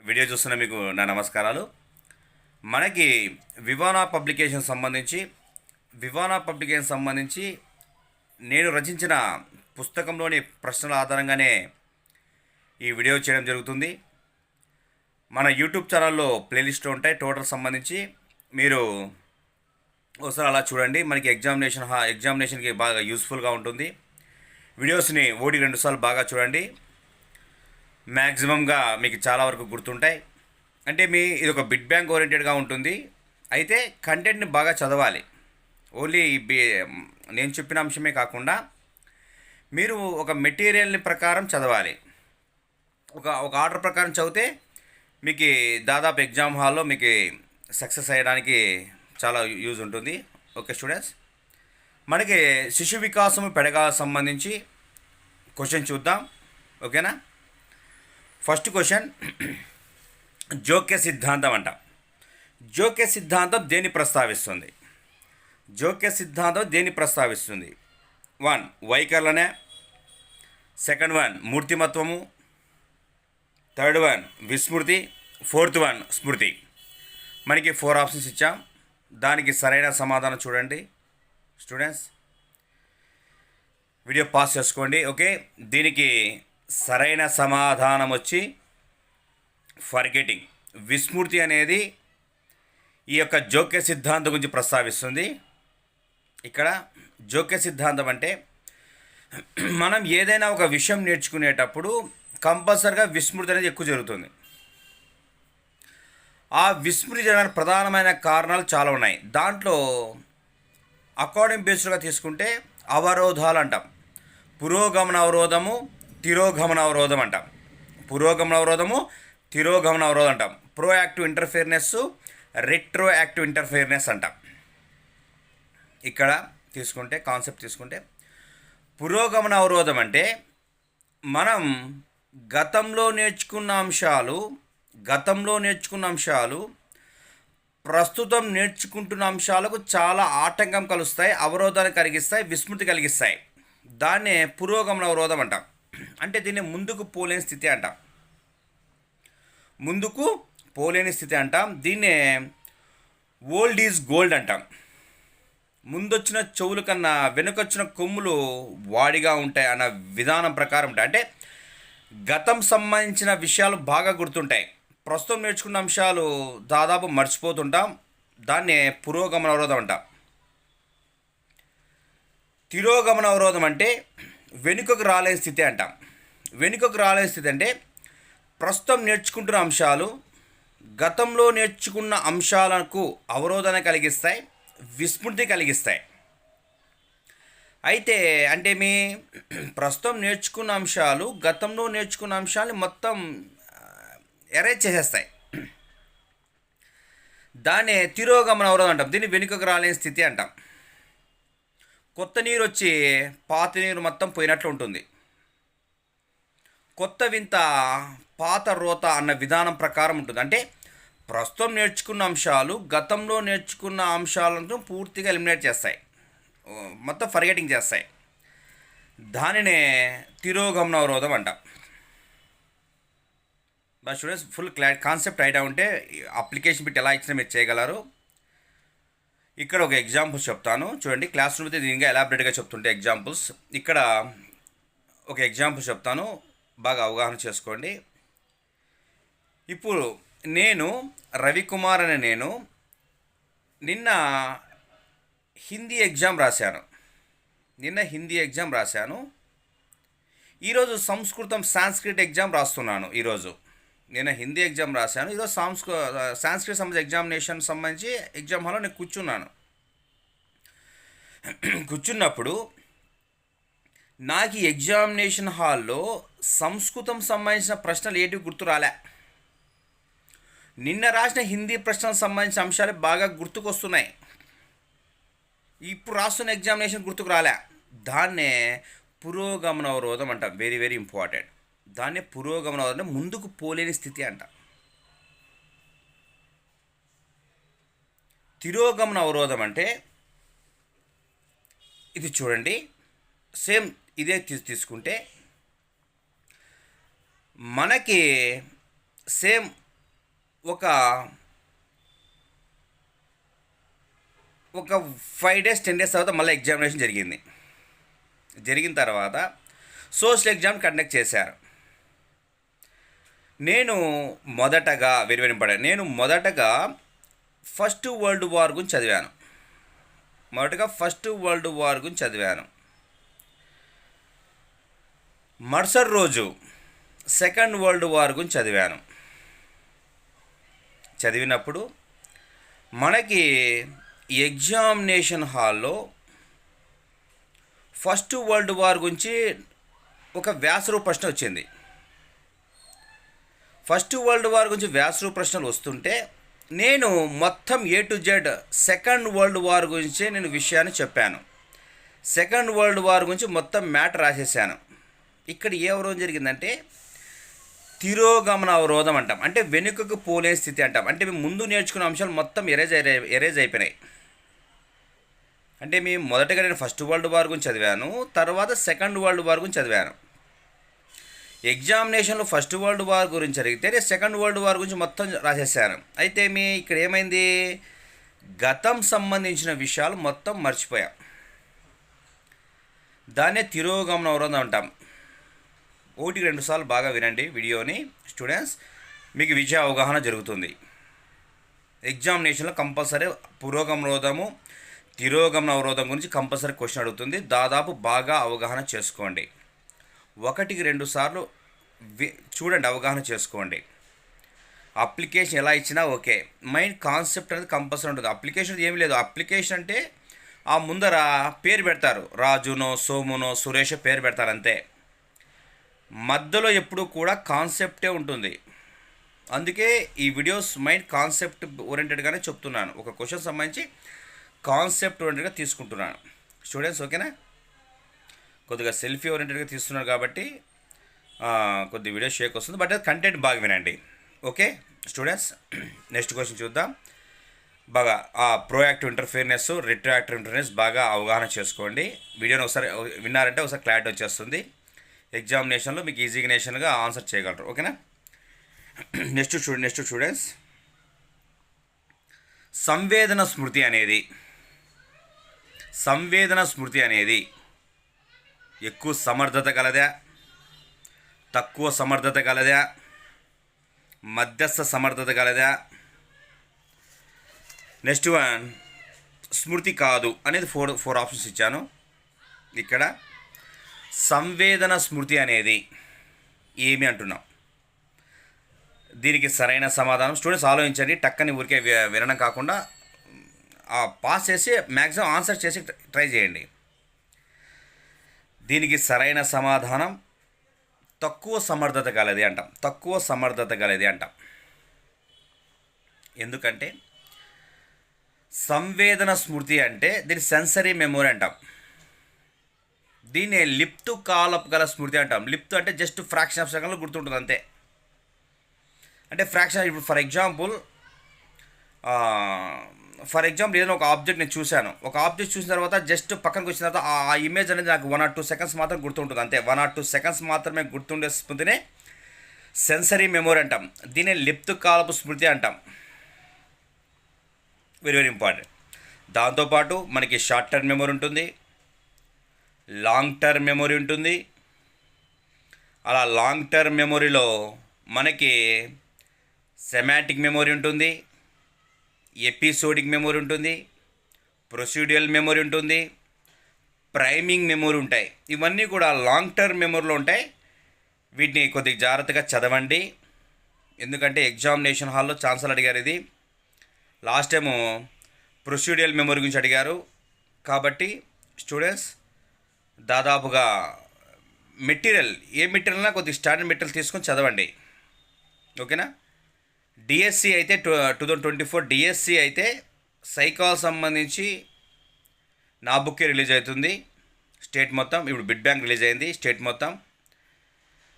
Video చూస్తున్న మీకు నా నమస్కారాలు. మనకి వివానా పబ్లికేషన్ సంబంధించి నేను రచించిన పుస్తకంలోని ప్రశ్నల ఆధారంగానే ఈ వీడియో చేయడం జరుగుతుంది. మన యూట్యూబ్ ఛానల్లో ప్లేలిస్ట్లో ఉంటాయి టోటల్ సంబంధించి. మీరు ఒకసారి అలా చూడండి. మనకి ఎగ్జామినేషన్కి బాగా యూస్ఫుల్గా ఉంటుంది. వీడియోస్ని 1-2 సార్లు బాగా చూడండి. మ్యాక్సిమంగా మీకు చాలా వరకు గుర్తుంటాయి. అంటే ఇది ఒక బిట్ బ్యాంక్ ఓరియంటెడ్గా ఉంటుంది. అయితే కంటెంట్ని బాగా చదవాలి. ఓన్లీ నేను చెప్పిన అంశమే కాకుండా మీరు ఒక మెటీరియల్ని ప్రకారం చదవాలి. ఒక ఆర్డర్ ప్రకారం చదివితే మీకు దాదాపు ఎగ్జామ్ హాల్లో మీకు సక్సెస్ అయ్యడానికి చాలా యూజ్ ఉంటుంది. ఓకే స్టూడెంట్స్, మనకి శిశు వికాసము పెడగా సంబంధించి క్వశ్చన్ చూద్దాం. ఓకేనా? ఫస్ట్ క్వశ్చన్, జోక్య సిద్ధాంతం అంట. జోక్య సిద్ధాంతం దేన్ని ప్రస్తావిస్తుంది? 1 వైకర్లనే, సెకండ్ 1 మూర్తిమత్వము, థర్డ్ 1 విస్మృతి, ఫోర్త్ 1 స్మృతి. మనకి 4 ఆప్షన్స్ ఇచ్చాం. దానికి సరైన సమాధానం చూడండి స్టూడెంట్స్. వీడియో పాస్ చేసుకోండి. ఓకే, దీనికి సరైన సమాధానం వచ్చి ఫర్గెటింగ్. విస్మృతి అనేది ఈ యొక్క జోక్య సిద్ధాంతం గురించి ప్రస్తావిస్తుంది. ఇక్కడ జోక్య సిద్ధాంతం అంటే మనం ఏదైనా ఒక విషయం నేర్చుకునేటప్పుడు కంపల్సరిగా విస్మృతి అనేది ఎక్కువ జరుగుతుంది. ఆ విస్మృతి జరగడానికి ప్రధానమైన కారణాలు చాలా ఉన్నాయి. దాంట్లో అకాడమిక్ బేస్డ్గా తీసుకుంటే అవరోధాలు అంటాం. పురోగమన అవరోధము, తిరోగమన అవరోధం అంటాం. తిరోగమన అవరోధం అంటాం. Proactive interference, retro active interference అంటాం. ఇక్కడ కాన్సెప్ట్ తీసుకుంటే పురోగమన అవరోధం అంటే మనం గతంలో నేర్చుకున్న అంశాలు ప్రస్తుతం నేర్చుకుంటున్న అంశాలకు చాలా ఆటంకం కలుస్తాయి, అవరోధాన్ని కలిగిస్తాయి, విస్మృతి కలిగిస్తాయి. దాన్నే పురోగమన అవరోధం అంటాం. అంటే దీన్ని ముందుకు పోలేని స్థితి అంటాం. దీన్నే ఓల్డ్ ఈజ్ గోల్డ్ అంటాం. ముందొచ్చిన చెవుల కన్నా వెనుకొచ్చిన కొమ్ములు వాడిగా ఉంటాయి అన్న విధానం ప్రకారం ఉంటాయి. అంటే గతం సంబంధించిన విషయాలు బాగా గుర్తుంటాయి, ప్రస్తుతం నేర్చుకున్న అంశాలు దాదాపు మర్చిపోతుంటాం. దాన్నే పురోగమన అవరోధం అంటాం. తిరోగమన అవరోధం అంటే వెనుకకు రాలేని స్థితి అంటాం. అంటే ప్రస్తుతం నేర్చుకుంటున్న అంశాలు గతంలో నేర్చుకున్న అంశాలకు అవరోధన కలిగిస్తాయి, విస్మృతి కలిగిస్తాయి. అయితే అంటే ప్రస్తుతం నేర్చుకున్న అంశాలు గతంలో నేర్చుకున్న అంశాన్ని మొత్తం ఎరేజ్ చేసేస్తాయి. దాన్నే తిరోగమన అవరోధం అంటాం. దీన్ని వెనుకకు రాలేని స్థితి అంటాం. కొత్త నీరు వచ్చి పాత నీరు మొత్తం పోయినట్లు ఉంటుంది. కొత్త వింత పాత రోత అన్న విధానం ప్రకారం ఉంటుంది. అంటే ప్రస్తుతం నేర్చుకున్న అంశాలు గతంలో నేర్చుకున్న అంశాలను పూర్తిగా ఎలిమినేట్ చేస్తాయి, మొత్తం ఫర్గెటింగ్ చేస్తాయి. దానినే తిరోగమన అవరోధం అంట. But students, full concept idea ఉంటే అప్లికేషన్ బిట్ ఎలా ఇచ్చినా మీరు చేయగలరు. ఇక్కడ ఒక ఎగ్జాంపుల్స్ చెప్తాను చూడండి. క్లాస్ రూమ్ అయితే దీనిగా ఎలాబరేట్గా చెప్తుంటే ఎగ్జాంపుల్స్. ఇక్కడ ఒక ఎగ్జాంపుల్ చెప్తాను, బాగా అవగాహన చేసుకోండి. ఇప్పుడు రవికుమార్ అనే నేను నిన్న హిందీ ఎగ్జామ్ రాశాను. ఈరోజు సాంస్క్రిట్ ఎగ్జామ్ రాస్తున్నాను. నిన్న హిందీ ఎగ్జామ్ రాశాను, ఈరోజు సాంస్క్రిట్ సంబంధించి ఎగ్జామినేషన్ సంబంధించి ఎగ్జామ్ హాల్లో నేను కూర్చున్నప్పుడు నాకు ఈ ఎగ్జామినేషన్ హాల్లో సంస్కృతం సంబంధించిన ప్రశ్నలు ఏంటివి గుర్తు రాలే. నిన్న రాసిన హిందీ ప్రశ్నలకు సంబంధించిన అంశాలు బాగా గుర్తుకొస్తున్నాయి, ఇప్పుడు రాస్తున్న ఎగ్జామినేషన్ గుర్తుకు రాలే. దాన్నే పురోగమన అవరోధం అంట. Very very important. దాన్నే పురోగమన అవరోధం, ముందుకు పోలేని స్థితి అంట. తిరోగమన అవరోధం అంటే ఇది చూడండి, సేమ్ ఇదే తీసుకుంటే మనకి సేమ్ ఒక ఒక 5 days 10 days తర్వాత మళ్ళీ ఎగ్జామినేషన్ జరిగింది. జరిగిన తర్వాత సోషల్ ఎగ్జామ్ కండక్ట్ చేశారు. నేను మొదటగా వెరీ నేను మొదటగా ఫస్ట్ వరల్డ్ వార్ గురించి చదివాను. మరుసటి రోజు సెకండ్ వరల్డ్ వార్ గురించి చదివినప్పుడు మనకి ఎగ్జామినేషన్ హాల్లో ఫస్ట్ వరల్డ్ వార్ గురించి ఒక వ్యాసరూప ప్రశ్న వచ్చింది. ఫస్ట్ వరల్డ్ వార్ గురించి వ్యాసరూప ప్రశ్నలు వస్తుంటే నేను మొత్తం A to Z second world war గురించే నేను విషయాన్ని చెప్పాను. సెకండ్ వరల్డ్ వార్ గురించి మొత్తం మ్యాటర్ రాసేసాను. ఇక్కడ ఏ అవరోధం జరిగిందంటే తిరోగమన అవరోధం అంటాం. అంటే వెనుకకు పోలే స్థితి అంటాం. అంటే మేము ముందు నేర్చుకున్న అంశాలు మొత్తం ఎరేజ్ అయిపోయినాయి. అంటే మేము మొదటగా నేను ఫస్ట్ వరల్డ్ వార్ గురించి చదివాను, తర్వాత సెకండ్ వరల్డ్ వార్ గురించి చదివాను. ఎగ్జామినేషన్లో ఫస్ట్ వరల్డ్ వార్ గురించి అడిగితే నేను సెకండ్ వరల్డ్ వార్ గురించి మొత్తం రాసేసాను. అయితే ఇక్కడ ఏమైంది, గతం సంబంధించిన విషయాలు మొత్తం మర్చిపోయాం. దాన్నే తిరోగమన అవరోధం అంటాం. 1-2 సార్లు బాగా వినండి వీడియోని స్టూడెంట్స్, మీకు విజయ అవగాహన జరుగుతుంది. ఎగ్జామినేషన్లో కంపల్సరీ తిరోగమన అవరోధం గురించి కంపల్సరీ క్వశ్చన్ అడుగుతుంది. దాదాపు బాగా అవగాహన చేసుకోండి. 1-2 సార్లు చూడండి, అవగాహన చేసుకోండి. అప్లికేషన్ ఎలా ఇచ్చినా ఓకే, మైండ్ కాన్సెప్ట్ అనేది కంపల్సరీ ఉంటుంది. అప్లికేషన్ ఏమి లేదు. అప్లికేషన్ అంటే ఆ ముందర పేరు పెడతారు, రాజునో సోమునో సురేష్ పేరు పెడతారు అంతే. మధ్యలో ఎప్పుడు కూడా కాన్సెప్టే ఉంటుంది. అందుకే ఈ వీడియోస్ మైండ్ కాన్సెప్ట్ ఓరియంటెడ్గానే చెప్తున్నాను. ఒక క్వశ్చన్ సంబంధించి కాన్సెప్ట్ ఓరియంటెడ్గా తీసుకుంటున్నాను స్టూడెంట్స్, ఓకేనా. కొద్దిగా సెల్ఫీ ఓరియంటెడ్గా తీస్తున్నారు కాబట్టి కొద్ది వీడియో షేక్ వస్తుంది, బట్ కంటెంట్ బాగా వినండి. ఓకే స్టూడెంట్స్, నెక్స్ట్ క్వశ్చన్ చూద్దాం. బాగా ప్రోయాక్టివ్ ఇంటర్ఫియరెన్స్, రిట్రాక్టివ్ ఇంటర్ఫియరెన్స్ బాగా అవగాహన చేసుకోండి. వీడియోని ఒకసారి విన్నారంటే ఒకసారి క్లారిటీ వచ్చేస్తుంది. ఎగ్జామినేషన్లో మీకు ఈజీగా ఆన్సర్ చేయగలరు, ఓకేనా. నెక్స్ట్ స్టూడెంట్స్, సంవేదన స్మృతి అనేది ఎక్కువ సమర్థత కలదా, తక్కువ సమర్థత కలదా, మధ్యస్థ సమర్థత కలదా? నెక్స్ట్ వన్, స్మృతి కాదు అనేది ఫోర్ ఆప్షన్స్ ఇచ్చాను. ఇక్కడ సంవేదన స్మృతి అనేది ఏమి అంటున్నాం? దీనికి సరైన సమాధానం స్టూడెంట్స్ ఆలోచించండి. టక్కని ఊరికే వినడం కాకుండా పాస్ చేసి మ్యాక్సిమం ఆన్సర్ చేసి ట్రై చేయండి. దీనికి సరైన సమాధానం తక్కువ సమర్థత గలది అంటాం. ఎందుకంటే సంవేదన స్మృతి అంటే దీని సెన్సరీ మెమొరీ అంటాం. దీన్ని లిప్తు కాలపు గల స్మృతి అంటాం. లిప్తు అంటే జస్ట్ ఫ్రాక్షన్ ఆఫ్ సెకండ్లో గుర్తుంటుంది అంతే. అంటే ఫ్రాక్షన్, ఇప్పుడు ఫర్ ఎగ్జాంపుల్ ఏదైనా ఒక ఆబ్జెక్ట్ నేను చూశాను. ఒక ఆబ్జెక్ట్ చూసిన తర్వాత జస్ట్ పక్కనకి వచ్చిన తర్వాత ఆ ఇమేజ్ అనేది నాకు 1 or 2 seconds మాత్రం గుర్తుంటుంది అంతే. 1 or 2 seconds మాత్రమే గుర్తుండే స్మృతినే సెన్సరీ మెమొరీ అంటాం. దీనే లిప్తు కాలపు స్మృతి అంటాం. Very important. దాంతోపాటు మనకి షార్ట్ టర్మ్ మెమొరీ ఉంటుంది, లాంగ్ టర్మ్ మెమొరీ ఉంటుంది. అలా లాంగ్ టర్మ్ మెమొరీలో మనకి సెమాటిక్ మెమొరీ ఉంటుంది, ఎపిసోడిక్ మెమొరీ ఉంటుంది, ప్రొసీడ్యూరల్ మెమొరీ ఉంటుంది, ప్రైమింగ్ మెమొరీ ఉంటాయి. ఇవన్నీ కూడా లాంగ్ టర్మ్ మెమొరీలో ఉంటాయి. వీటిని కొద్దిగా జాగ్రత్తగా చదవండి. ఎందుకంటే ఎగ్జామినేషన్ హాల్లో ఛాన్సల్ అడిగారు. ఇది లాస్ట్ టైము ప్రొసీడ్యూరల్ మెమొరీ గురించి అడిగారు. కాబట్టి స్టూడెంట్స్ దాదాపుగా ఏ మెటీరియల్నా కొద్దిగా స్టాండర్డ్ మెటీరియల్ తీసుకొని చదవండి, ఓకేనా. డిఎస్సి అయితే 2024 డిఎస్సి అయితే సైకాలజీ సంబంధించి నా బుక్కే రిలీజ్ అవుతుంది స్టేట్ మొత్తం. ఇప్పుడు బిడ్ బ్యాంక్ రిలీజ్ అయింది, స్టేట్ మొత్తం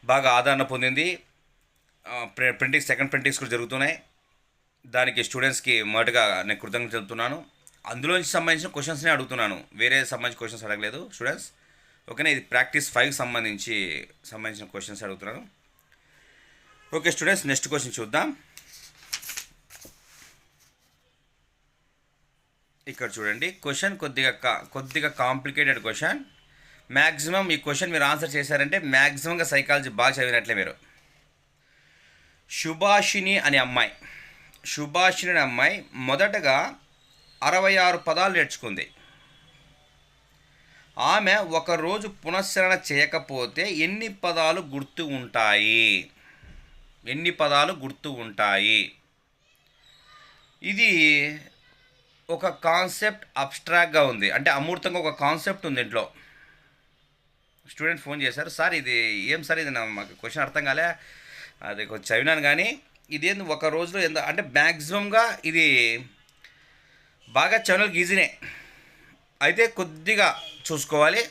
బాగా ఆదరణ పొందింది. సెకండ్ ప్రింటింగ్స్ కూడా జరుగుతున్నాయి. దానికి స్టూడెంట్స్కి మొదటగా నేను కృతజ్ఞత చెప్తున్నాను. అందులోంచి సంబంధించిన క్వశ్చన్స్నే అడుగుతున్నాను, వేరే సంబంధించిన క్వశ్చన్స్ అడగలేదు స్టూడెంట్స్, ఓకేనా. ఇది ప్రాక్టీస్ 5 సంబంధించిన క్వశ్చన్స్ అడుగుతున్నాను. ఓకే స్టూడెంట్స్, నెక్స్ట్ క్వశ్చన్ చూద్దాం. ఇక్కడ చూడండి, క్వశ్చన్ కొద్దిగా కాంప్లికేటెడ్ క్వశ్చన్. మ్యాక్సిమం ఈ క్వశ్చన్ మీరు ఆన్సర్ చేశారంటే మ్యాక్సిమంగా సైకాలజీ బాగా చదివినట్లే మీరు. సుభాషిణి అనే అమ్మాయి మొదటగా 66 పదాలు నేర్చుకుంది. ఆమె ఒకరోజు పునశ్చరణ చేయకపోతే ఎన్ని పదాలు గుర్తు ఉంటాయి? ఇది ఒక కాన్సెప్ట్ అబ్స్ట్రాక్ట్గా ఉంది, అంటే అమూర్తంగా ఒక కాన్సెప్ట్ ఉంది ఇంట్లో. స్టూడెంట్ ఫోన్ చేశారు, సార్ ఇది ఏం సార్, ఇది మాకు క్వశ్చన్ అర్థం కాలే, అది కొంచెం చదివినాను కానీ ఇదేంది ఒక రోజులో ఎంత అంటే మ్యాక్సిమంగా ఇది బాగా చదవడానికి ఈజీనే, అయితే కొద్దిగా చూసుకోవాలి.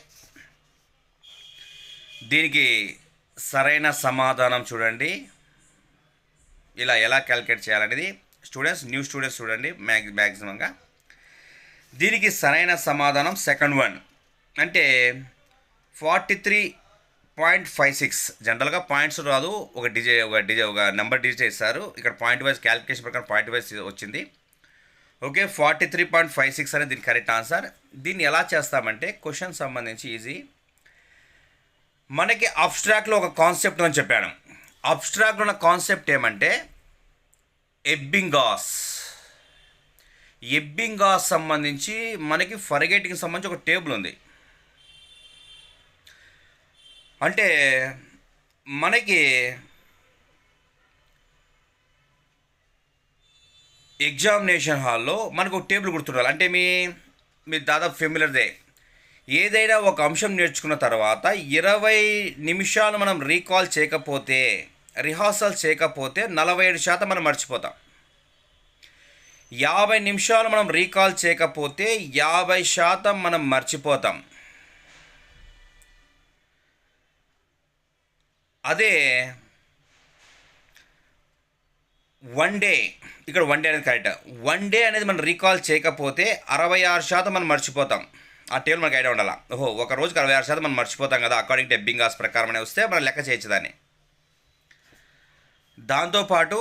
దీనికి సరైన సమాధానం చూడండి, ఇలా ఎలా క్యాలిక్యులేట్ చేయాలనేది. న్యూ స్టూడెంట్స్ చూడండి, మ్యాక్సిమంగా దీనికి సరైన సమాధానం సెకండ్ వన్, అంటే 43.56. జనరల్గా పాయింట్స్ రాదు, ఒక నెంబర్ డిజిట్ ఇస్తారు. ఇక్కడ పాయింట్ వైజ్ క్యాలిక్యులేషన్ ప్రకారం పాయింట్ వైజ్ వచ్చింది. ఓకే, 43.56 అనేది దీనికి కరెక్ట్ ఆన్సర్. దీన్ని ఎలా చేస్తామంటే క్వశ్చన్ సంబంధించి ఈజీ. మనకి అబ్స్ట్రాక్ట్లో ఒక కాన్సెప్ట్ అని చెప్పాను. అబ్స్ట్రాక్ట్లో ఉన్న కాన్సెప్ట్ ఏమంటే ఎబ్బింగాస్ సంబంధించి మనకి ఫర్గెటింగ్ సంబంధించి ఒక టేబుల్ ఉంది. అంటే మనకి ఎగ్జామినేషన్ హాల్లో మనకు ఒక టేబుల్ గుర్తుండాలి. అంటే మీ దాదాపు ఫెమిలియర్దే. ఏదైనా ఒక అంశం నేర్చుకున్న తర్వాత 20 నిమిషాలు మనం రిహార్సల్ చేయకపోతే 47% మనం మర్చిపోతాం. 50 నిమిషాలు మనం రీకాల్ చేయకపోతే 50% మనం మర్చిపోతాం. అదే వన్ డే అనేది కరెక్ట్. వన్ డే అనేది మనం రీకాల్ చేయకపోతే 66% మనం మర్చిపోతాం. ఆ టేబుల్ మనకు ఐడియా ఉండాలి. ఒక రోజుకి 66% మనం మర్చిపోతాం కదా, అకార్డింగ్ టు ఎబ్బింగాస్ ప్రకారం అనే వస్తే మనం లెక్క చేయొచ్చు దాన్ని. దాంతోపాటు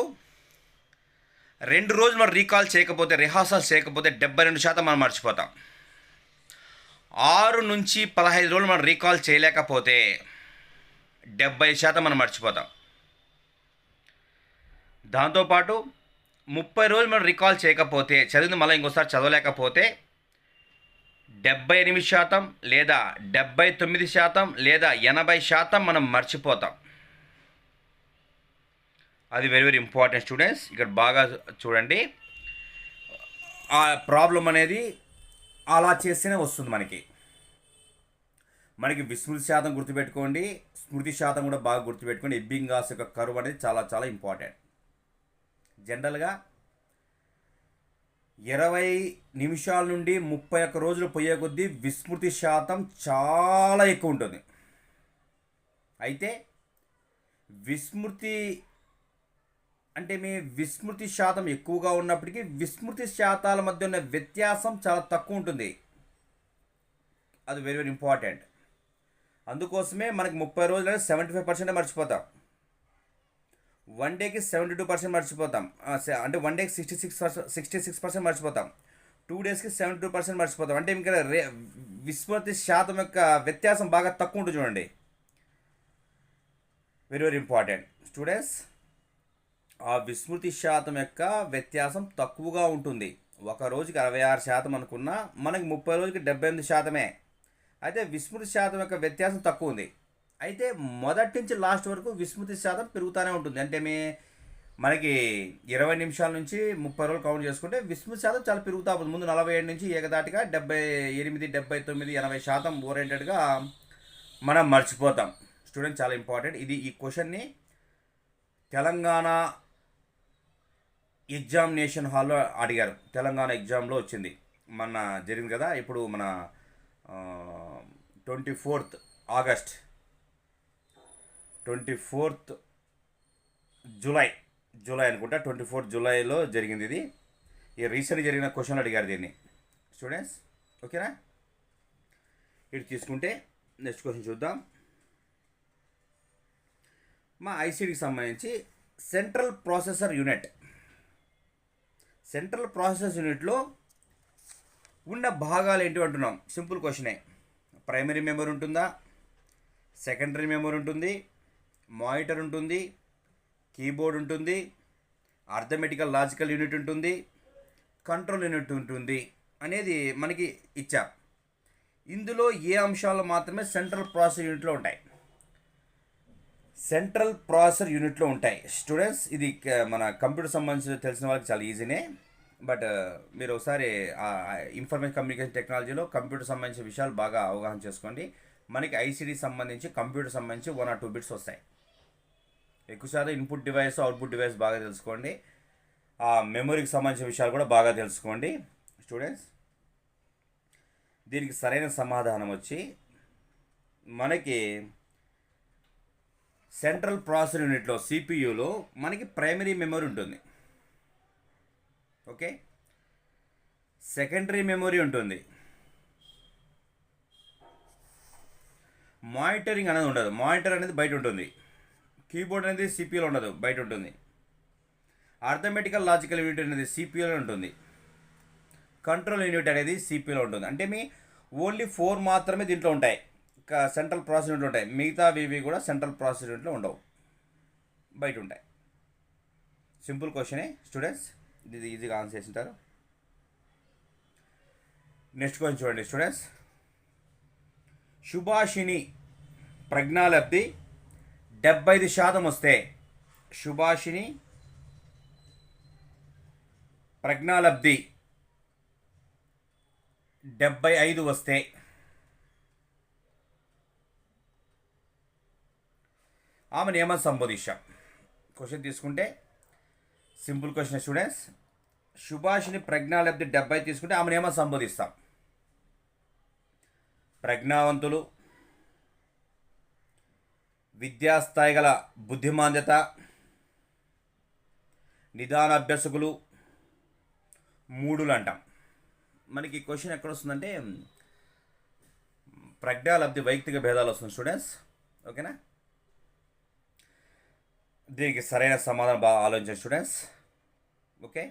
2 రోజులు మనం రిహార్సల్ చేయకపోతే 72% మనం మర్చిపోతాం. 6 నుంచి 15 రోజులు మనం రీకాల్ చేయలేకపోతే 70% మనం మర్చిపోతాం. దాంతోపాటు 30 రోజులు మనం రికాల్ చేయకపోతే, చదివింది మళ్ళీ ఇంకోసారి చదవలేకపోతే 78% లేదా 79% లేదా 80% మనం మర్చిపోతాం. అది వెరీ వెరీ ఇంపార్టెంట్ స్టూడెంట్స్. ఇక్కడ బాగా చూడండి, ఆ ప్రాబ్లం అనేది అలా చేస్తేనే వస్తుంది మనకి విస్మృతి శాతం గుర్తుపెట్టుకోండి, స్మృతి శాతం కూడా బాగా గుర్తుపెట్టుకోండి. ఎబ్బింగాస్ యొక్క కర్వ్ అనేది చాలా చాలా ఇంపార్టెంట్. జనరల్గా 20 నిమిషాల నుండి 31 రోజులు పోయే కొద్దీ విస్మృతి శాతం చాలా ఎక్కువ ఉంటుంది. అయితే విస్మృతి శాతం ఎక్కువగా ఉన్నప్పటికీ విస్మృతి శాతాల మధ్య ఉన్న వ్యత్యాసం చాలా తక్కువ ఉంటుంది. అది వెరీ వెరీ ఇంపార్టెంట్. అందుకోసమే మనకి 30 రోజులు 75% మర్చిపోతాం. వన్ డేకి 72% మర్చిపోతాం. అంటే వన్ డేకి 66% మర్చిపోతాం. 2 డేస్కి 72% మర్చిపోతాం. అంటే ఇంకా విస్మృతి శాతం యొక్క వ్యత్యాసం బాగా తక్కువ ఉంటుంది చూడండి. Very very important students. ఆ విస్మృతి శాతం యొక్క వ్యత్యాసం తక్కువగా ఉంటుంది. ఒక రోజుకి 66% అనుకున్నా మనకి 30 రోజుకి 78%. అయితే విస్మృతి శాతం యొక్క వ్యత్యాసం తక్కువ ఉంది. అయితే మొదటి నుంచి లాస్ట్ వరకు విస్మృతి శాతం పెరుగుతూనే ఉంటుంది. అంటే మనకి 20 నిమిషాల నుంచి 30 రోజులు కౌంట్ చేసుకుంటే విస్మృతి శాతం చాలా పెరుగుతూ ఉంటుంది. ముందు 47 నుంచి ఏకదాటిగా 78, 79, 80% ఓరియంటెడ్గా మనం మర్చిపోతాం. స్టూడెంట్ చాలా ఇంపార్టెంట్. ఈ క్వశ్చన్ని తెలంగాణ ఎగ్జామినేషన్ హాల్లో అడిగారు. తెలంగాణ ఎగ్జామ్లో వచ్చింది, మన జరిగింది కదా. ఇప్పుడు మన 24th ఆగస్ట్, 24th జూలై అనుకుంటా, 24th జూలైలో జరిగింది ఇది. ఈ రీసెంట్గా జరిగిన క్వశ్చన్ అడిగారు దీన్ని స్టూడెంట్స్. ఓకేనా, ఇటు తీసుకుంటే నెక్స్ట్ క్వశ్చన్ చూద్దాం. మా ఐసీడీకి సంబంధించి సెంట్రల్ ప్రాసెసర్ యూనిట్లో ఉన్న భాగాలు ఏంటి అంటున్నాం. సింపుల్ క్వశ్చనే. ప్రైమరీ మెమరీ ఉంటుందా, సెకండరీ మెమరీ ఉంటుంది, మానిటర్ ఉంటుంది, కీబోర్డ్ ఉంటుంది, అర్థమెటికల్ లాజికల్ యూనిట్ ఉంటుంది, కంట్రోల్ యూనిట్ ఉంటుంది అనేది మనకి ఇచ్చా. ఇందులో ఏ అంశాలు మాత్రమే సెంట్రల్ ప్రాసెసర్ యూనిట్లో ఉంటాయి. సెంట్రల్ ప్రాసెసర్ యూనిట్లో ఉంటాయి స్టూడెంట్స్. ఇది మన కంప్యూటర్ సంబంధించి తెలిసిన వాళ్ళకి చాలా ఈజీనే. బట్ మీరు ఒకసారి ఇన్ఫర్మేషన్ కమ్యూనికేషన్ టెక్నాలజీలో కంప్యూటర్ సంబంధించిన విషయాలు బాగా అవగాహన చేసుకోండి. మనకి ఐసీడీ సంబంధించి కంప్యూటర్ సంబంధించి 1 or 2 బిట్స్ వస్తాయి. ఎక్కువ శాతం ఇన్పుట్ డివైస్ అవుట్పుట్ డివైస్ బాగా తెలుసుకోండి. ఆ మెమొరీకి సంబంధించిన విషయాలు కూడా బాగా తెలుసుకోండి స్టూడెంట్స్. దీనికి సరైన సమాధానం వచ్చి మనకి సెంట్రల్ ప్రాసెసర్ యూనిట్లో సిపియూలో మనకి ప్రైమరీ మెమరీ ఉంటుంది. ఓకే, సెకండరీ మెమరీ ఉంటుంది, మానిటరింగ్ అనేది ఉండదు. మానిటర్ అనేది బయట ఉంటుంది. కీబోర్డ్ అనేది సిపియూలో ఉండదు, బయట ఉంటుంది. అర్థమెటికల్ లాజికల్ యూనిట్ అనేది సిపియూలో ఉంటుంది. కంట్రోల్ యూనిట్ అనేది సిపియూలో ఉంటుంది. అంటే మీ ఓన్లీ 4 మాత్రమే దీంట్లో ఉంటాయి, సెంట్రల్ ప్రాసెసర్ యూనిట్లో ఉంటాయి. మిగతావి కూడా సెంట్రల్ ప్రాసెసర్ యూనిట్లో ఉండవు, బయట ఉంటాయి. సింపుల్ క్వశ్చనే స్టూడెంట్స్. ఇది ఈజీగా ఆన్సర్ చేసింటారు. నెక్స్ట్ క్వశ్చన్ చూడండి స్టూడెంట్స్. శుభాషిణి ప్రజ్ఞాలబ్ధి 75% వస్తే, శుభాషిణి ప్రజ్ఞాలబ్ధి 75 వస్తే ఆమెను ఏమని సంబోధించాం? క్వశ్చన్ తీసుకుంటే సింపుల్ క్వశ్చన్ స్టూడెంట్స్. శుభాషిణి ప్రజ్ఞాలబ్ధి 70 తీసుకుంటే ఆమెను ఏమని సంబోధిస్తాం? ప్రజ్ఞావంతులు, విద్యాస్థాయి గల బుద్ధిమాంద్యత, నిదాన అభ్యసకులు, మూడులు అంటాం. మనకి క్వశ్చన్ ఎక్కడ వస్తుందంటే ప్రజ్ఞాలబ్ధి వైయక్తిక భేదాలు వస్తుంది స్టూడెంట్స్. ఓకేనా? దీనికి సరైన సమాధానం బాగా ఆలోచించండి స్టూడెంట్స్. ఓకే,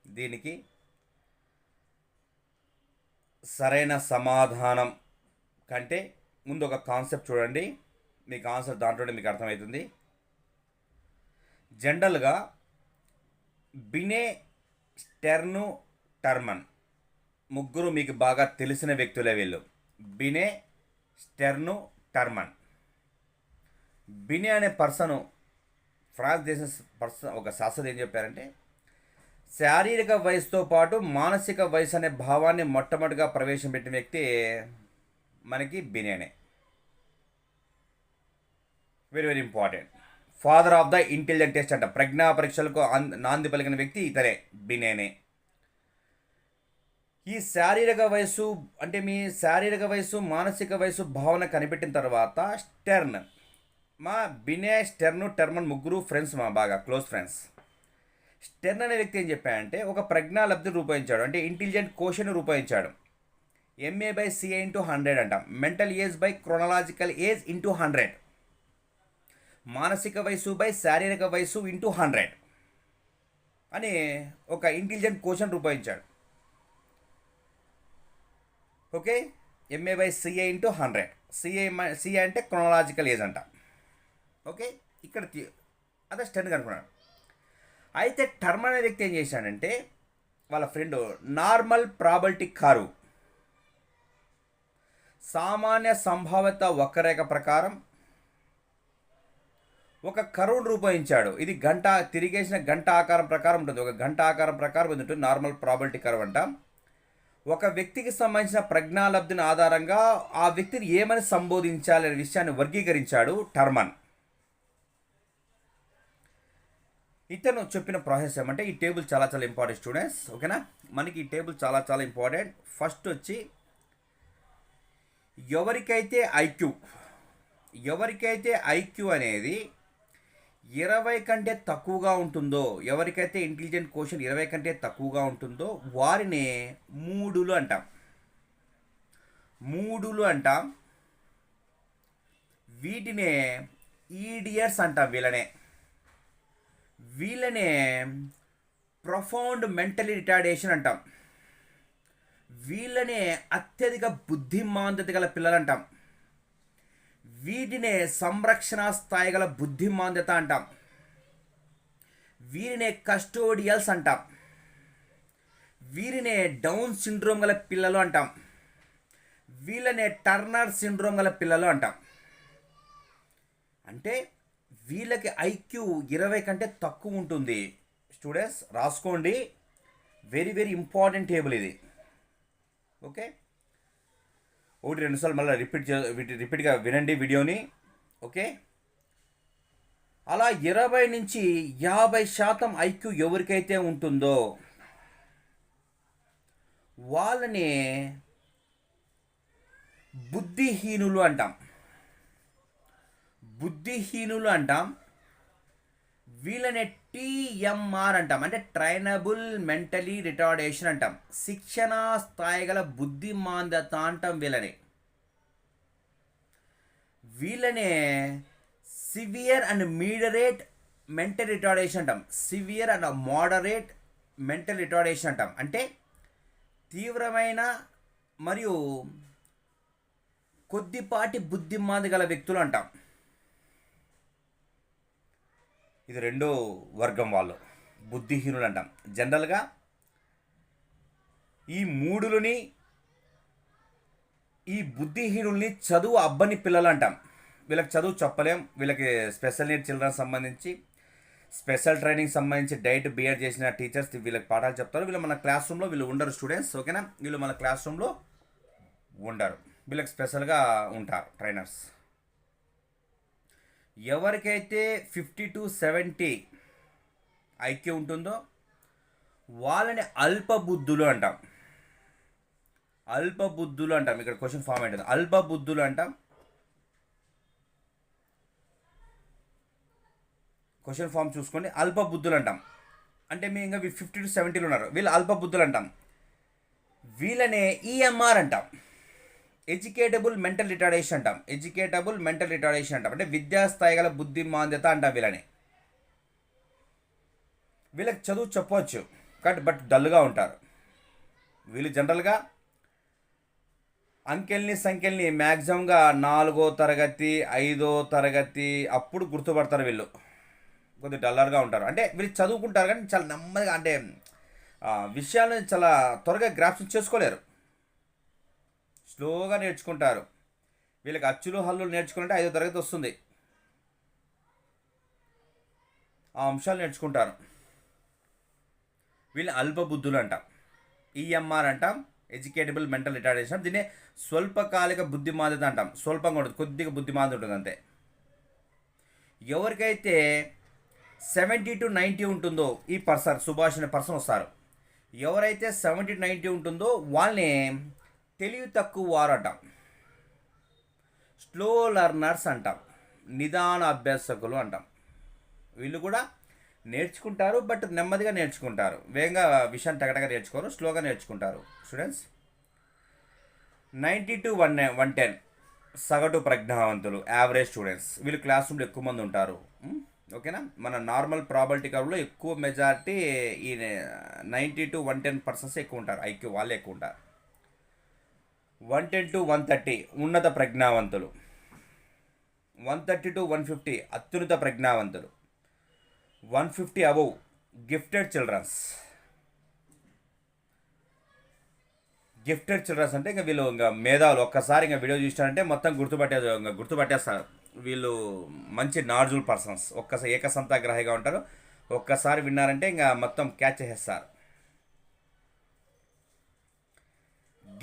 దీనికి సరైన సమాధానం కంటే ముందు ఒక కాన్సెప్ట్ చూడండి. మీకు ఆన్సర్ దాంట్లోనే మీకు అర్థమవుతుంది. జనరల్గా బినే, స్టెర్ను, టర్మన్ ముగ్గురు మీకు బాగా తెలిసిన వ్యక్తులే వీళ్ళు. బినే, స్టెర్ను, టర్మన్. బినే అనే పర్సను ఫ్రాన్స్ దేశం ఒక శాస్త్రజ్ఞుడు ఏం చెప్పారంటే, శారీరక వయసుతో పాటు మానసిక వయసు అనే భావాన్ని మొట్టమొదటిగా ప్రవేశపెట్టిన వ్యక్తి మనకి బినేనే. Very very important. Father of the intelligent test అంట. ప్రజ్ఞా పరీక్షలకు నాంది పలికిన వ్యక్తి ఇతనే, బినేనే. ఈ శారీరక వయసు అంటే మీ శారీరక వయసు మానసిక వయసు భావన కనిపెట్టిన తర్వాత స్టెర్న్, మా బినే, స్టెర్ను, టర్మన్ ముగ్గురు ఫ్రెండ్స్, మా బాగా క్లోజ్ ఫ్రెండ్స్. స్టెర్న్ అనే వ్యక్తి ఏం చెప్పాడంటే ఒక ప్రజ్ఞాలబ్ధిని రూపొందించాడు, అంటే ఇంటెలిజెంట్ కోషన్ రూపొందించాడు. MA/CA × 100 అంటాం. Mental age by chronological age × 100. మానసిక వయసు బై శారీరక వయసు × 100 అని ఒక ఇంటెలిజెంట్ కోషన్ రూపొందించాడు. Okay, MA/CA × 100. CA అంటే క్రోనలాజికల్ ఏజ్ అంట. ఓకే, ఇక్కడ అదే స్టెర్న్ కనుక్కున్నాడు. అయితే టర్మన్ అనే వ్యక్తి ఏం చేశాడంటే వాళ్ళ ఫ్రెండ్ నార్మల్ ప్రాబబిలిటీ కర్వ్, సామాన్య సంభావ్యత వక్రరేఖ ప్రకారం ఒక కర్వ్ను రూపొందించాడు. ఇది గంట తిరిగేసిన గంట ఆకారం ప్రకారం ఉంటుంది. ఒక గంట ఆకారం ప్రకారం ఉంటుంది నార్మల్ ప్రాబబిలిటీ కర్వ్ అంట. ఒక వ్యక్తికి సంబంధించిన ప్రజ్ఞాలబ్ధిని ఆధారంగా ఆ వ్యక్తిని ఏమని సంబోధించాలి అనే విషయాన్ని వర్గీకరించాడు టర్మన్. ఇతను చెప్పిన ప్రాసెస్ ఏమంటే, ఈ టేబుల్ చాలా చాలా ఇంపార్టెంట్ స్టూడెంట్స్. ఓకేనా? మనకి ఈ టేబుల్ చాలా చాలా ఇంపార్టెంట్. ఫస్ట్ వచ్చి ఎవరికైతే ఐక్యూ అనేది 20 కంటే తక్కువగా ఉంటుందో, ఎవరికైతే ఇంటెలిజెంట్ కోషన్ 20 కంటే తక్కువగా ఉంటుందో వారిని మూడులు అంటాం. వీటినే ఈడియట్స్ అంటాం. వీళ్ళనే ప్రొఫౌండ్ మెంటలీ రిటార్డేషన్ అంటాం. వీళ్ళనే అత్యధిక బుద్ధిమాంద్యత గల పిల్లలు అంటాం. వీటినే సంరక్షణ స్థాయి గల బుద్ధిమాంద్యత అంటాం. వీరినే కస్టోడియల్స్ అంటాం. వీరినే డౌన్ సిండ్రోమ్ గల పిల్లలు అంటాం. వీళ్ళనే టర్నర్ సిండ్రోమ్ గల పిల్లలు అంటాం. అంటే వీళ్ళకి ఐక్యూ 20 కంటే తక్కువ ఉంటుంది. స్టూడెంట్స్ రాసుకోండి, వెరీ వెరీ ఇంపార్టెంట్ టేబుల్ ఇది. ఓకే, 1-2 సార్లు మళ్ళీ రిపీట్గా వినండి వీడియోని. ఓకే, అలా 20 నుంచి 50% ఐక్యూ ఎవరికైతే ఉంటుందో వాళ్ళని బుద్ధిహీనులు అంటాం. బుద్ధిహీనులు అంటాం. వీళ్ళని టీఎంఆర్ అంటాం, అంటే ట్రైనబుల్ మెంటలీ రిటార్డేషన్ అంటాం. శిక్షణా స్థాయి గల బుద్ధిమాంద్యత అంటాం వీళ్ళని. వీళ్ళనే సివియర్ అండ్ మీడరేట్ మెంటల్ రిటార్డేషన్ అంటాం. Severe and moderate mental retardation అంటాం. అంటే తీవ్రమైన మరియు కొద్దిపాటి బుద్ధిమాంద్యం గల వ్యక్తులు అంటాం. ఇది రెండో వర్గం వాళ్ళు, బుద్ధిహీనులు అంటాం. జనరల్గా ఈ మూడులని, ఈ బుద్ధిహీనుల్ని చదువు అబ్బని పిల్లలు అంటాం. వీళ్ళకి చదువు చెప్పలేం. వీళ్ళకి స్పెషల్ నీడ్ చిల్డ్రన్ సంబంధించి, స్పెషల్ ట్రైనింగ్ సంబంధించి డైట్ బియర్ చేసిన టీచర్స్ వీళ్ళకి పాఠాలు చెప్తారు. వీళ్ళు మన క్లాస్ రూమ్లో వీళ్ళు ఉండరు స్టూడెంట్స్. ఓకేనా, వీళ్ళు మన క్లాస్ రూమ్లో ఉండరు. వీళ్ళకి స్పెషల్గా ఉంటారు ట్రైనర్స్. ఎవరికైతే 50 to 70 ఐక్యూ ఉంటుందో వాళ్ళని అల్పబుద్ధులు అంటాం. అల్పబుద్ధులు అంటాం. ఇక్కడ క్వశ్చన్ ఫామ్ ఏంటంటే అల్పబుద్ధులు అంటాం. క్వశ్చన్ ఫామ్ చూసుకోండి. అల్పబుద్ధులు అంటాం. అంటే మీ ఇంకా 50 to 70 ఉన్నారు, వీళ్ళు అల్పబుద్ధులు అంటాం. వీళ్ళనే ఈఎంఆర్ అంటాం, ఎడ్యుకేటబుల్ మెంటల్ రిటార్డేషన్ అంటాం. ఎడ్యుకేటబుల్ మెంటల్ రిటార్డేషన్ అంటాం. అంటే విద్యాస్థాయి గల బుద్ధిమాంద్యత అంటాం వీళ్ళని. వీళ్ళకి చదువు చెప్పవచ్చు బట్ డల్గా ఉంటారు. వీళ్ళు జనరల్గా అంకెల్ని సంఖ్యల్ని మ్యాక్సిమంగా 4వ తరగతి 5వ తరగతి అప్పుడు గుర్తుపడతారు. వీళ్ళు కొద్దిగా డల్లర్గా ఉంటారు. అంటే వీళ్ళు చదువుకుంటారు కానీ చాలా నెమ్మదిగా, అంటే విషయాలను చాలా త్వరగా గ్రాప్స్ చేసుకోలేరు. స్లోగా నేర్చుకుంటారు. వీళ్ళకి అచ్చులు హల్లులు నేర్చుకుంటే 5వ తరగతి వస్తుంది, ఆ అంశాలు నేర్చుకుంటారు. వీళ్ళు అల్పబుద్ధులు అంటాం. ఈఎంఆర్ అంటాం, ఎడ్యుకేటబుల్ మెంటల్ రిటార్డేషన్. దీన్ని స్వల్పకాలిక బుద్ధిమాంద్యత అంటాం. స్వల్పంగా ఉంటుంది, కొద్దిగా బుద్ధిమాంద్యం ఉంటుంది అంతే. ఎవరికైతే 70 to 90 ఉంటుందో ఈ సుభాష్ అనే పర్సన్ వస్తారు. ఎవరైతే 70 to 90 ఉంటుందో వాళ్ళని తెలివి తక్కువ వారు అంటాం. స్లో లెర్నర్స్ అంటాం. నిదాన అభ్యాసకులు అంటాం. వీళ్ళు కూడా నేర్చుకుంటారు బట్ నెమ్మదిగా నేర్చుకుంటారు. వేగంగా విషయాన్ని టగటగా నేర్చుకోరు, స్లోగా నేర్చుకుంటారు. స్టూడెంట్స్ 90 to 110 సగటు ప్రజ్ఞావంతులు, యావరేజ్ స్టూడెంట్స్. వీళ్ళు క్లాస్ రూమ్లో ఎక్కువ మంది ఉంటారు. ఓకేనా, మన నార్మల్ ప్రాబిలిటీ కర్వ్లో ఎక్కువ మెజారిటీ ఈ 90 to 110% ఎక్కువ ఉంటారు. ఐక్యూ వాళ్ళే ఎక్కువ ఉంటారు. 110 to 130 ఉన్నత ప్రజ్ఞావంతులు. 130 to 150 అత్యున్నత ప్రజ్ఞావంతులు. 150 above gifted childrens. Gifted childrens అంటే ఇంకా వీళ్ళు ఇంకా మేధావులు. ఒక్కసారి ఇంకా వీడియో చూసినారంటే మొత్తం గుర్తుపట్టేస్తారు. వీళ్ళు మంచి నార్జుల్ పర్సన్స్. ఒక్కసారి ఏకసంతాగ్రాహిగా ఉంటారు. ఒక్కసారి విన్నారంటే ఇంకా మొత్తం క్యాచ్ చేసేస్తారు.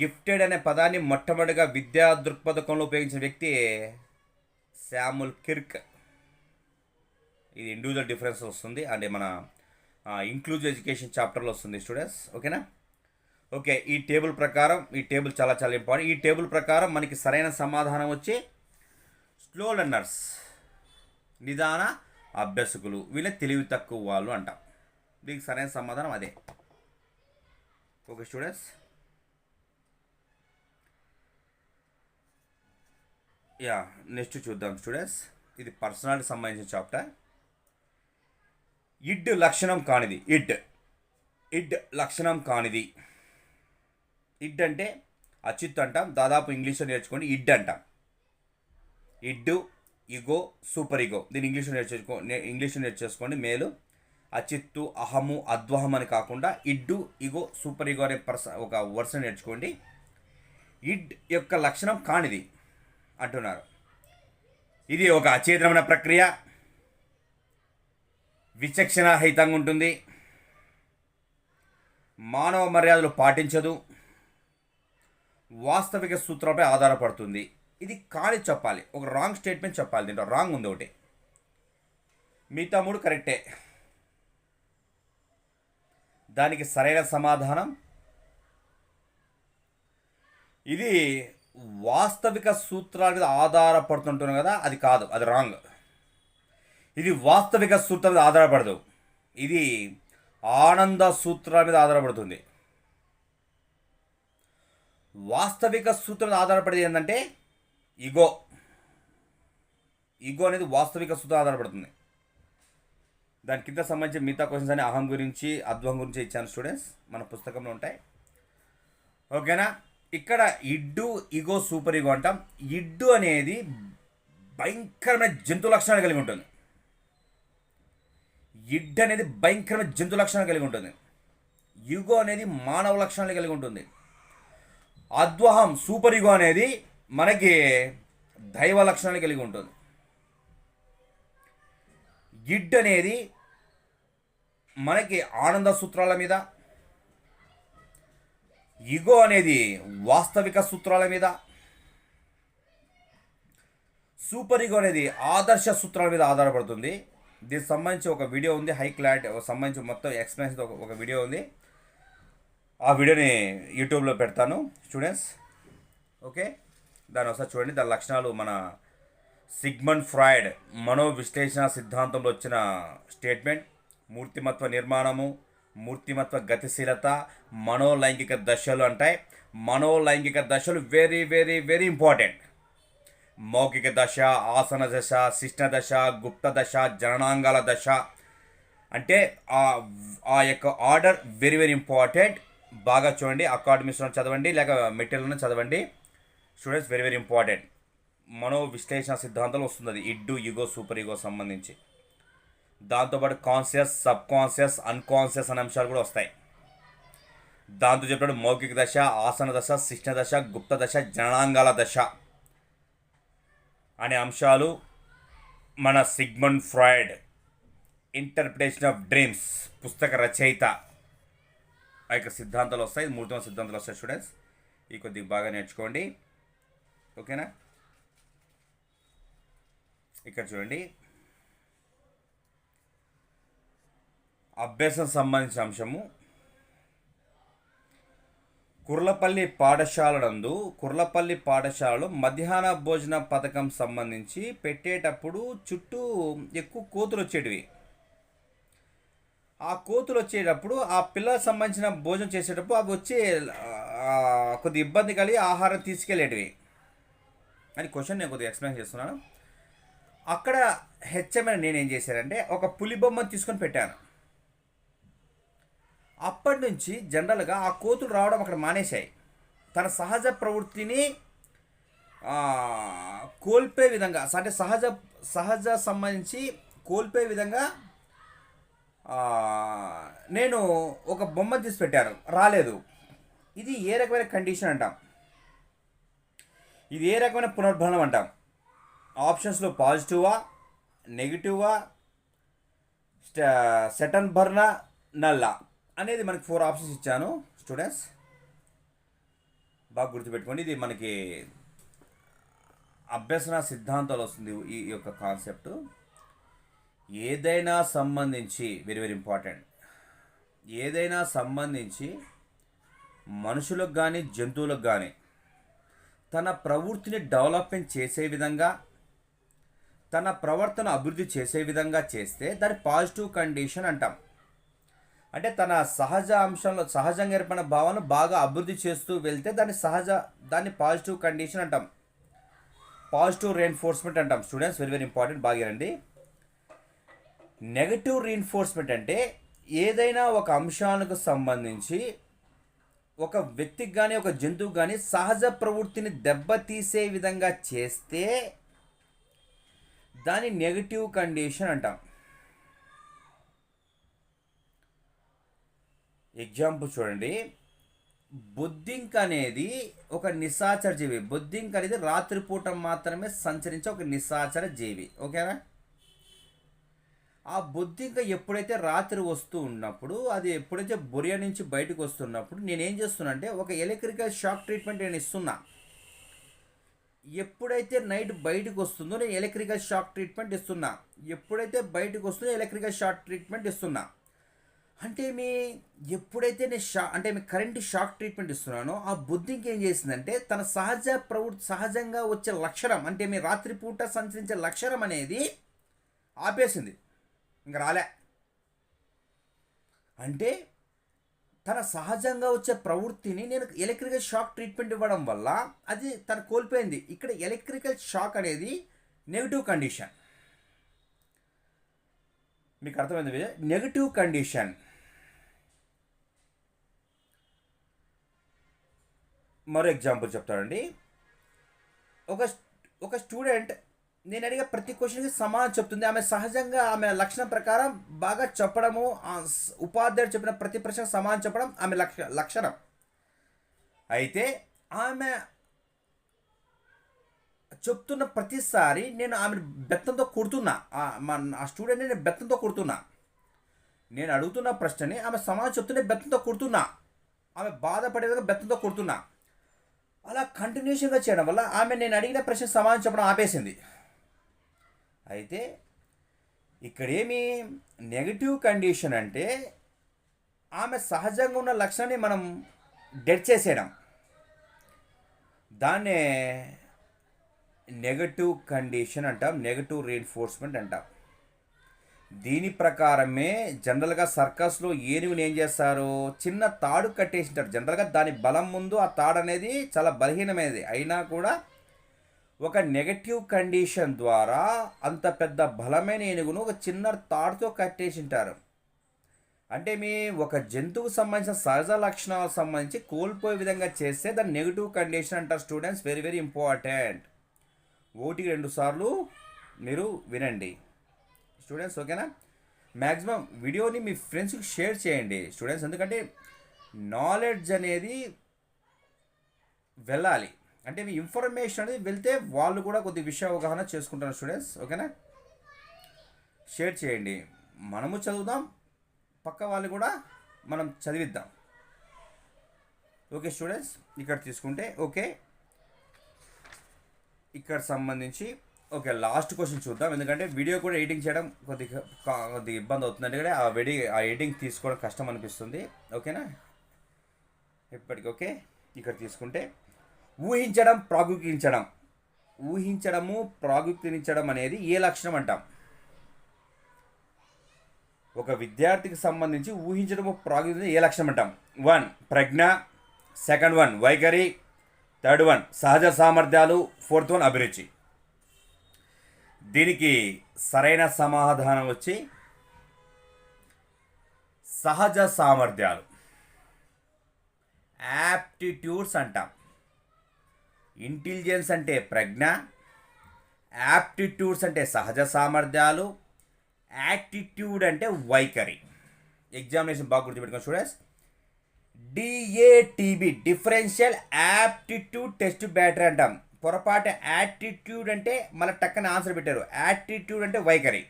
గిఫ్టెడ్ అనే పదాన్ని మొట్టమొదటిగా విద్యా దృక్పథకంలో ఉపయోగించిన వ్యక్తి శామ్యూల్ కిర్క్. ఇది ఇండివిజువల్ డిఫరెన్స్ వస్తుంది, అంటే మన ఇంక్లూజివ్ ఎడ్యుకేషన్ చాప్టర్లో వస్తుంది స్టూడెంట్స్. ఓకేనా, ఓకే. ఈ టేబుల్ ప్రకారం, ఈ టేబుల్ చాలా చాలా ఇంపార్టెంట్. ఈ టేబుల్ ప్రకారం మనకి సరైన సమాధానం వచ్చి స్లో లెర్నర్స్, నిదాన అభ్యాసకులు. వీళ్ళ తెలివి తక్కువ వాళ్ళు అంటాం. దీనికి సరైన సమాధానం అదే. ఓకే స్టూడెంట్స్, నెక్స్ట్ చూద్దాం స్టూడెంట్స్. ఇది పర్సనాలిటీ సంబంధించిన చాప్టర్. ఇడ్ లక్షణం కానిది. ఇడ్ లక్షణం కానిది. ఇడ్ అంటే అచిత్ అంటాం, దాదాపు ఇంగ్లీష్లో నేర్చుకోండి ఇడ్ అంటాం. ఇడ్డు, ఇగో, సూపర్ ఇగో, దీన్ని ఇంగ్లీష్లో నేర్చేసుకోండి మేలు. అచిత్తు, అహము, అద్వహం అని కాకుండా ఇడ్డు, ఇగో, సూపర్ ఇగో అనే ఒక వర్డ్స్ నేర్చుకోండి. ఇడ్ యొక్క లక్షణం కానిది అంటున్నారు. ఇది ఒక అచేతనమైన ప్రక్రియ, విచక్షణ రహితంగా ఉంటుంది, మానవ మర్యాదలు పాటించదు, వాస్తవిక సూత్రాలపై ఆధారపడుతుంది. ఇది కాని చెప్పాలి, ఒక రాంగ్ స్టేట్మెంట్ చెప్పాలి, దీంట్లో రాంగ్ ఉంది ఒకటి, మిగతా మూడు కరెక్టే. దానికి సరైన సమాధానం ఇది వాస్తవిక సూత్రాల మీద ఆధారపడుతుంటున్నాం కదా, అది కాదు, అది రాంగ్. ఇది వాస్తవిక సూత్రాల మీద ఆధారపడదు, ఇది ఆనంద సూత్రాల మీద ఆధారపడుతుంది. వాస్తవిక సూత్రం మీద ఆధారపడేది ఏంటంటే ఇగో. ఇగో అనేది వాస్తవిక సూత్రం ఆధారపడుతుంది. దాని కింద సంబంధించి మిగతా క్వశ్చన్స్ అని అహం గురించి, అద్వం గురించి ఇచ్చాను స్టూడెంట్స్, మన పుస్తకంలో ఉంటాయి. ఓకేనా. ఇక్కడ ఇడ్డు, ఇగో, సూపర్ ఇగో అంటాం. ఇడ్డు అనేది భయంకరమైన జంతు లక్షణాలు కలిగి ఉంటుంది. ఇడ్ అనేది భయంకరమైన జంతు లక్షణాలు కలిగి ఉంటుంది. యుగో అనేది మానవ లక్షణాలు కలిగి ఉంటుంది. అద్వహం, సూపర్ యుగో అనేది మనకి దైవ లక్షణాలు కలిగి ఉంటుంది. ఇడ్ అనేది మనకి ఆనంద సూత్రాల మీద, ఇగో అనేది వాస్తవిక సూత్రాల మీద, సూపర్ ఇగో అనేది ఆదర్శ సూత్రాల మీద ఆధారపడుతుంది. దీనికి సంబంధించి ఒక వీడియో ఉంది, హై క్లారిటీ సంబంధించి మొత్తం ఎక్స్ప్లెనేషన్ ఒక వీడియో ఉంది. ఆ వీడియోని యూట్యూబ్లో పెడతాను స్టూడెంట్స్. ఓకే, దాని ఒకసారి చూడండి. దాని లక్షణాలు మన సిగ్మండ్ ఫ్రాయిడ్ మనోవిశ్లేషణ సిద్ధాంతంలో వచ్చిన స్టేట్మెంట్. మూర్తిమత్వ నిర్మాణము, మూర్తిమత్వ గతిశీలత, మనోలైంగిక దశలు అంటాయి. మనోలైంగిక దశలు వెరీ వెరీ వెరీ ఇంపార్టెంట్. మౌఖిక దశ, ఆసన దశ, శిష్ణ దశ, గుప్త దశ, జననాంగాల దశ అంటే ఆ యొక్క ఆర్డర్ వెరీ వెరీ ఇంపార్టెంట్. బాగా చూడండి, అకాడమీస్లో చదవండి లేక మెటీరియల్లోనే చదవండి స్టూడెంట్స్, వెరీ వెరీ ఇంపార్టెంట్. మనో విశ్లేషణ సిద్ధాంతంలో వస్తుంది అది, ఇడ్డు, ఇగో, సూపర్ ఇగో సంబంధించి. దాంతోపాటు కాన్షియస్, సబ్ కాన్షియస్, అన్కాన్షియస్ అనే అంశాలు కూడా వస్తాయి. దాంతో చెప్పినప్పుడు మౌఖిక దశ, ఆసన దశ, శిష్ణ దశ, గుప్త దశ, జననాంగాల దశ అనే అంశాలు మన Sigmund Freud interpretation of dreams పుస్తక రచయిత ఆ యొక్క సిద్ధాంతాలు వస్తాయి. మూడవ సిద్ధాంతాలు వస్తాయి స్టూడెంట్స్. ఈ కొద్దిగా బాగా నేర్చుకోండి. ఓకేనా. ఇక్కడ చూడండి, అభ్యాసం సంబంధించిన అంశము. కుర్లపల్లి పాఠశాలలో మధ్యాహ్న భోజన పథకం సంబంధించి పెట్టేటప్పుడు చుట్టూ ఎక్కువ కోతులు వచ్చేటివి. ఆ కోతులు వచ్చేటప్పుడు ఆ పిల్లలకు సంబంధించిన భోజనం చేసేటప్పుడు అవి వచ్చి కొద్ది ఇబ్బంది కలిగి ఆహారం తీసుకెళ్ళేటివి అని క్వశ్చన్ నేను కొద్దిగా ఎక్స్ప్లెయిన్ చేస్తున్నాను. అక్కడ హెచ్ఎంఎన్ నేనేం చేశానంటే ఒక పులి బొమ్మను తీసుకొని పెట్టాను. అప్పటి నుంచి జనరల్గా ఆ కోతులు రావడం అక్కడ మానేశాయి. తన సహజ ప్రవృత్తిని కోల్పోయే విధంగా, అంటే సహజ సంబంధించి కోల్పోయే విధంగా నేను ఒక బొమ్మ తీసి పెట్టాను, రాలేదు. ఇది ఏ రకమైన కండిషన్ అంటాం, ఇది ఏ రకమైన పునర్భరణం అంటాం. ఆప్షన్స్లో పాజిటివా, నెగిటివా, సెటన్ భర్న, నల్లా అనేది మనకి 4 ఆప్షన్స్ ఇచ్చాను స్టూడెంట్స్, బాగా గుర్తుపెట్టుకోండి. ఇది మనకి అభ్యసన సిద్ధాంతాలు వస్తుంది ఈ యొక్క కాన్సెప్ట్. ఏదైనా సంబంధించి వెరీ వెరీ ఇంపార్టెంట్, ఏదైనా సంబంధించి మనుషులకు కానీ జంతువులకు కానీ తన ప్రవృత్తిని డెవలప్మెంట్ చేసే విధంగా, తన ప్రవర్తన అభివృద్ధి చేసే విధంగా చేస్తే దాన్ని పాజిటివ్ కండిషన్ అంటాం. అంటే తన సహజ అంశంలో సహజంగా ఏర్పడిన భావనను బాగా అభివృద్ధి చేస్తూ వెళ్తే దాన్ని పాజిటివ్ కండిషన్ అంటాం, పాజిటివ్ రీఎన్ఫోర్స్మెంట్ అంటాం స్టూడెంట్స్. వెరీ వెరీ ఇంపార్టెంట్, బాగా రండి. నెగటివ్ రీఎన్ఫోర్స్మెంట్ అంటే ఏదైనా ఒక అంశానికి సంబంధించి ఒక వ్యక్తికి కానీ ఒక జంతువుకి కానీ సహజ ప్రవృత్తిని దెబ్బతీసే విధంగా చేస్తే దాని నెగటివ్ కండిషన్ అంటాం. ఎగ్జాంపుల్ చూడండి, బొద్దింక అనేది ఒక నిశాచర జీవి. బొద్దింక అనేది రాత్రిపూట మాత్రమే సంచరించే ఒక నిశాచర జీవి. ఓకేనా? ఆ బొద్దింక ఎప్పుడైతే రాత్రి వస్తూ ఉన్నప్పుడు, అది ఎప్పుడైతే బొరియ నుంచి బయటకు వస్తున్నప్పుడు నేనేం చేస్తున్నా అంటే ఒక ఎలక్ట్రికల్ షాక్ ట్రీట్మెంట్ నేను ఇస్తున్నా. ఎప్పుడైతే నైట్ బయటకు వస్తుందో నేను ఎలక్ట్రికల్ షాక్ ట్రీట్మెంట్ ఇస్తున్నా. ఎప్పుడైతే బయటకు వస్తుందో ఎలక్ట్రికల్ షాక్ ట్రీట్మెంట్ ఇస్తున్నా. అంటే ఎప్పుడైతే నేను అంటే మీ కరెంట్ షాక్ ట్రీట్మెంట్ ఇస్తున్నానో ఆ బుద్ధికి ఏం చేసిందంటే తన సహజ ప్రవృత్తి, సహజంగా వచ్చే లక్షణం, అంటే మీ రాత్రిపూట సంచరించే లక్షణం అనేది ఆపేసింది, ఇంక రాలే. అంటే తన సహజంగా వచ్చే ప్రవృత్తిని నేను ఎలక్ట్రికల్ షాక్ ట్రీట్మెంట్ ఇవ్వడం వల్ల అది తను కోల్పోయింది. ఇక్కడ ఎలక్ట్రికల్ షాక్ అనేది నెగిటివ్ కండిషన్. మీకు అర్థమైంది? Negative condition. మరో ఎగ్జాంపుల్ చెప్తానండి. ఒక ఒక స్టూడెంట్ నేను అడిగే ప్రతి క్వశ్చన్కి సమాధానం చెప్తుంది. ఆమె సహజంగా ఆమె లక్షణం ప్రకారం బాగా చెప్పడము, ఉపాధ్యాయుడు చెప్పిన ప్రతి ప్రశ్నకు సమాధానం చెప్పడం ఆమె లక్షణం. అయితే ఆమె చెప్తున్న ప్రతిసారి నేను ఆమె బెత్తంతో కొడుతున్నా. ఆ స్టూడెంట్ని నేను బెత్తంతో కొడుతున్నా. నేను అడుగుతున్న ప్రశ్నని ఆమె సమాధానం చెప్తుంటే బెత్తంతో కొడుతున్నా. ఆమె బాధపడేదిగా బెత్తంతో కొడుతున్నా. అలా కంటిన్యూషన్గా చేయడం వల్ల ఆమె నేను అడిగిన ప్రశ్న సమాధానం చెప్పడం ఆపేసింది. అయితే ఇక్కడేమి నెగిటివ్ కండిషన్ అంటే ఆమె సహజంగా ఉన్న లక్షణాన్ని మనం డెడ్ చేసేయడం, దాన్నే నెగటివ్ కండిషన్ అంటాం, నెగటివ్ రీఎన్ఫోర్స్మెంట్ అంటాం. దీని ప్రకారమే జనరల్గా సర్కస్లో ఏనుగుని ఏం చేస్తారు, చిన్న తాడు కట్టేసింటారు. జనరల్గా దాని బలం ముందు ఆ తాడు అనేది చాలా బలహీనమైనది, అయినా కూడా ఒక నెగటివ్ కండిషన్ ద్వారా అంత పెద్ద బలమైన ఏనుగును ఒక చిన్న తాడుతో కట్టేసింటారు. అంటే ఒక జంతువుకు సంబంధించిన సహజ లక్షణాలకు సంబంధించి కోల్పోయే విధంగా చేస్తే దాన్ని నెగిటివ్ కండిషన్ అంటారు. Students, very very important. 1-2 సార్లు మీరు వినండి స్టూడెంట్స్, ఓకేనా? మ్యాక్సిమం వీడియోని మీ ఫ్రెండ్స్కి షేర్ చేయండి స్టూడెంట్స్, ఎందుకంటే నాలెడ్జ్ అనేది వెళ్ళాలి. అంటే మీ ఇన్ఫర్మేషన్ అనేది వెళ్తే వాళ్ళు కూడా కొద్ది విషయ అవగాహన చేసుకుంటారు స్టూడెంట్స్, ఓకేనా? షేర్ చేయండి. మనము చదువుదాం, పక్క వాళ్ళు కూడా మనం చదివిద్దాం. ఓకే స్టూడెంట్స్, ఇక్కడ తీసుకుంటే ఓకే, ఇక్కడ సంబంధించి ఓకే లాస్ట్ క్వశ్చన్ చూద్దాం. ఎందుకంటే వీడియో కూడా ఎడిటింగ్ చేయడం కొద్దిగా ఇబ్బంది అవుతుంది, ఎందుకంటే ఆ ఎడిటింగ్ తీసుకోవడం కష్టం అనిపిస్తుంది. ఓకేనా? ఇప్పటికి ఓకే. ఇక్కడ తీసుకుంటే ఊహించడం, ప్రాగుక్తించడం. ఊహించడము, ప్రాగుక్తించడం అనేది ఏ లక్షణం అంటాం? ఒక విద్యార్థికి సంబంధించి ఊహించడము, ప్రాగుక్తించడం ఏ లక్షణం అంటాం? 1 ప్రజ్ఞ, సెకండ్ 1 వైఖరి, థర్డ్ 1 సహజ సామర్థ్యాలు, ఫోర్త్ 1 అభిరుచి. దీనికి సరైన సమాధానం వచ్చి సహజ సామర్థ్యాలు, యాప్టిట్యూడ్స్ అంటాం. ఇంటెలిజెన్స్ అంటే ప్రజ్ఞ, యాప్టిట్యూడ్స్ అంటే సహజ సామర్థ్యాలు, యాటిట్యూడ్ అంటే వైఖరి. ఎగ్జామినేషన్ బాగా గుర్తుపెట్టుకోండి students. డిఏటిబి differential aptitude test battery అంటాం. పొరపాటు యాటిట్యూడ్ అంటే మళ్ళీ టక్కన ఆన్సర్ పెట్టారు. యాటిట్యూడ్ అంటే వైఖరి,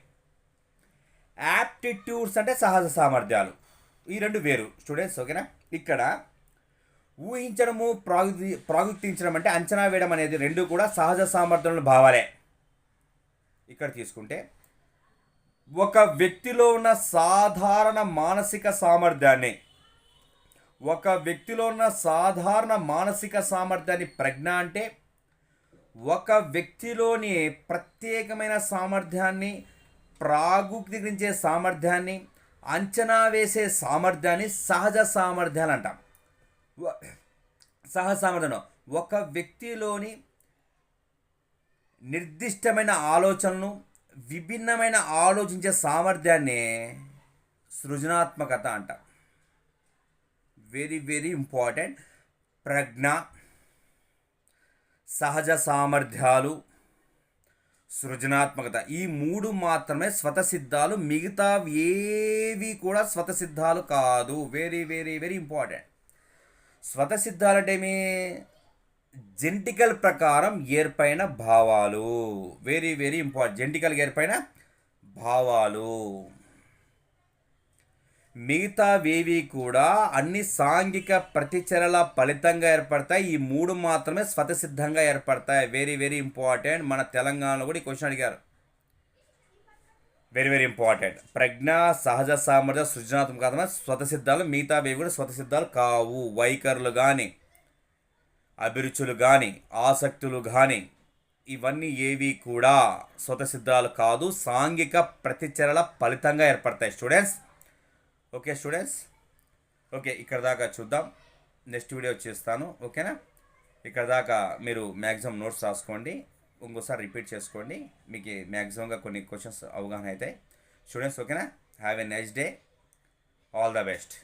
యాప్టిట్యూడ్స్ అంటే సహజ సామర్థ్యాలు. ఈ రెండు వేరు స్టూడెంట్స్, ఓకేనా? ఇక్కడ ఊహించడము, ప్రాగుక్తించడం అంటే అంచనా వేయడం అనేది రెండు కూడా సహజ సామర్థ్యాలను భావాలే. ఇక్కడ తీసుకుంటే ఒక వ్యక్తిలో ఉన్న సాధారణ మానసిక సామర్థ్యాన్ని, ఒక వ్యక్తిలో ఉన్న సాధారణ మానసిక సామర్థ్యాన్ని ప్రజ్ఞ అంటే, ఒక వ్యక్తిలోని ప్రత్యేకమైన సామర్థ్యాన్ని, ప్రాగుక్తించే సామర్థ్యాన్ని, అంచనా వేసే సామర్థ్యాన్ని సహజ సామర్థ్యాలు అంటాం. సహజ సామర్థ్యం ఒక వ్యక్తిలోని నిర్దిష్టమైన ఆలోచనలు, విభిన్నమైన ఆలోచించే సామర్థ్యాన్ని సృజనాత్మకత అంటాం. Very very important. ప్రజ్ఞ, సహజ సామర్థ్యాలు, సృజనాత్మకత, ఈ మూడు మాత్రమే స్వతసిద్ధాలు. మిగతా ఏవి కూడా స్వతసిద్ధాలు కాదు. Very very very important. స్వతసిద్ధాలు అంటే ఏమి? జెనెటికల్ ప్రకారం ఏర్పైన భావాలు. Very very important. జెనెటికల్ ఏర్పైన భావాలు. మిగతావేవి కూడా అన్ని సాంఘిక ప్రతిచర్యల ఫలితంగా ఏర్పడతాయి. ఈ మూడు మాత్రమే స్వతసిద్ధంగా ఏర్పడతాయి. Very very important. మన తెలంగాణలో కూడా ఈ క్వశ్చన్ అడిగారు. Very very important. ప్రజ్ఞ, సహజ సామర్థ్య, సృజనాత్మక స్వతసిద్ధాలు. మిగతావేవి కూడా స్వతసిద్ధాలు కావు. వైఖరులు కానీ, అభిరుచులు కానీ, ఆసక్తులు కానీ, ఇవన్నీ ఏవి కూడా స్వతసిద్ధాలు కాదు. సాంఘిక ప్రతిచర్యల ఫలితంగా ఏర్పడతాయి స్టూడెంట్స్. ఓకే స్టూడెంట్స్, ఓకే ఇక్కడ దాకా చూద్దాం. నెక్స్ట్ వీడియో చేస్తాను. ఓకేనా? ఇక్కడ దాకా మీరు మ్యాక్సిమం నోట్స్ రాసుకోండి. ఇంకోసారి రిపీట్ చేసుకోండి. మీకు మ్యాక్సిమంగా కొన్ని క్వశ్చన్స్ అవగాహన అవుతాయి స్టూడెంట్స్. ఓకేనా? Have a nice day. All the best.